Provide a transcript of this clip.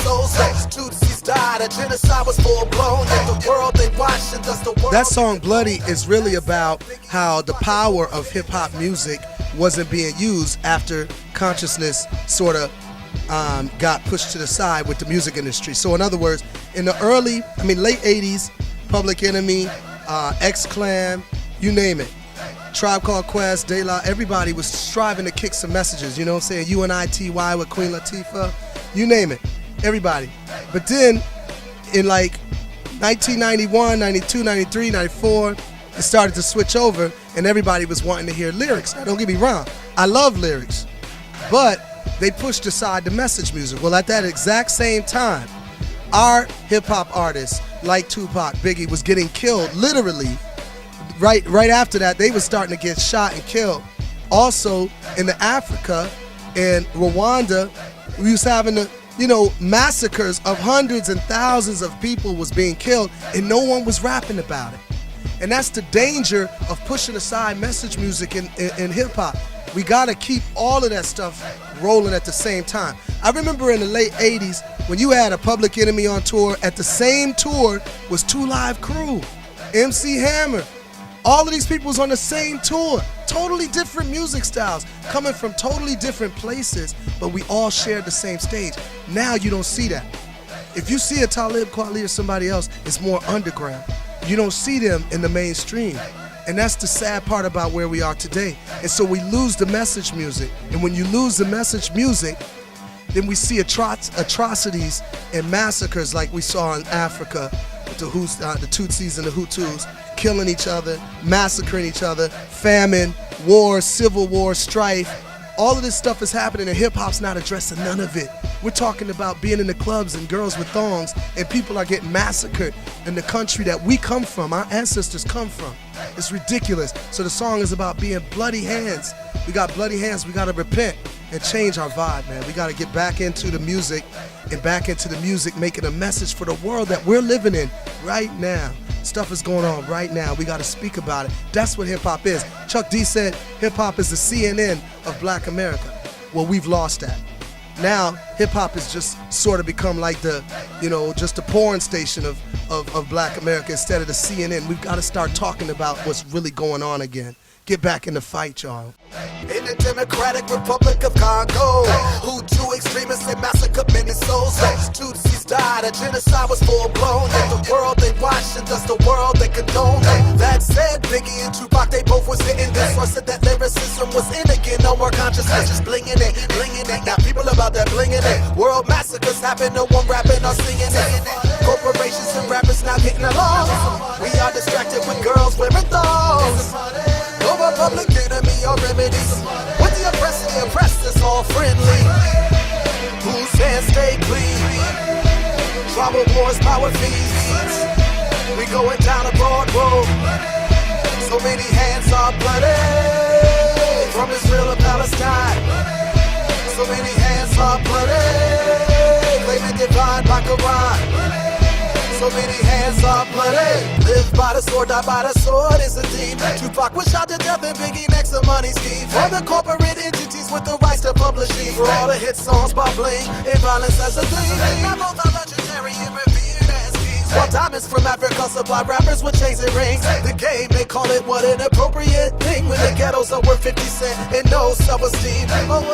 souls. Tutsis died, a genocide was full blown. Yet the world they watched and thus the world. That song Bloody is really about how the power of hip hop music wasn't being used after consciousness sort of got pushed to the side with the music industry. So in other words, in the late 80s, Public Enemy, X-Clan, you name it, Tribe Called Quest, De La, everybody was striving to kick some messages, you know what I'm saying? UNITY with Queen Latifah, you name it, everybody. But then in like 1991, 92, 93, 94, it started to switch over and everybody was wanting to hear lyrics. Now don't get me wrong, I love lyrics, but they pushed aside the message music. Well, at that exact same time, our hip-hop artists like Tupac, Biggie was getting killed literally. Right after that, they were starting to get shot and killed. Also, in the Africa and Rwanda, we was having the, massacres of hundreds and thousands of people was being killed, and no one was rapping about it. And that's the danger of pushing aside message music in hip-hop. We gotta keep all of that stuff rolling at the same time. I remember in the late 80s when you had a Public Enemy on tour, at the same tour was 2 Live Crew, MC Hammer. All of these people was on the same tour. Totally different music styles, coming from totally different places, but we all shared the same stage. Now you don't see that. If you see a Talib Kweli or somebody else, it's more underground. You don't see them in the mainstream. And that's the sad part about where we are today. And so we lose the message music. And when you lose the message music, then we see atrocities and massacres like we saw in Africa with the Tutsis and the Hutus killing each other, massacring each other, famine, war, civil war, strife. All of this stuff is happening and hip-hop's not addressing none of it. We're talking about being in the clubs and girls with thongs, and people are getting massacred in the country that we come from, our ancestors come from. It's ridiculous. So the song is about being bloody hands. We got bloody hands, we gotta repent and change our vibe, man. We gotta get back into the music and back into the music, making a message for the world that we're living in right now. Stuff is going on right now. We gotta speak about it. That's what hip-hop is. Chuck D said hip-hop is the CNN of Black America. Well, we've lost that. Now, hip-hop has just sort of become like the, just a porn station of Black America instead of the CNN. We've got to start talking about what's really going on again. Get back in the fight, y'all. In the Democratic Republic of Congo, Hutu extremists, they massacred many souls. Tutsis died, a genocide was full blown. Yet the world they watched and thus the world they condone. That said, Biggie and Tupac, they both was hitting this. So I said that lyricism was in again, no more consciousness, just blinging it, blinging it. Now people about that blinging it. World massacres happen, no one rapping or singing it. Corporations and rappers not getting along. We are distracted with girls wearing thongs. No Public Enemy or remedies. With the oppressed and the oppressed, it's all friendly. Whose hands stay clean? Tribal wars, power feasts. We going down a broad road. So many hands are bloody. From Israel to Palestine. So many hands are bloody. Claiming divine by Quran. So many hands are bloody. Live by the sword, die by the sword is a theme. Tupac was shot to death and Biggie next to money scheme. For the corporate entities with the rights to publishing. For all the hit songs by bling and violence as a theme. Now both are legendary and revered as kings. While diamonds from Africa supply rappers with chains and rings. The game, they call it what an appropriate thing. When the ghettos are worth 50 cents and no self-esteem. Oh,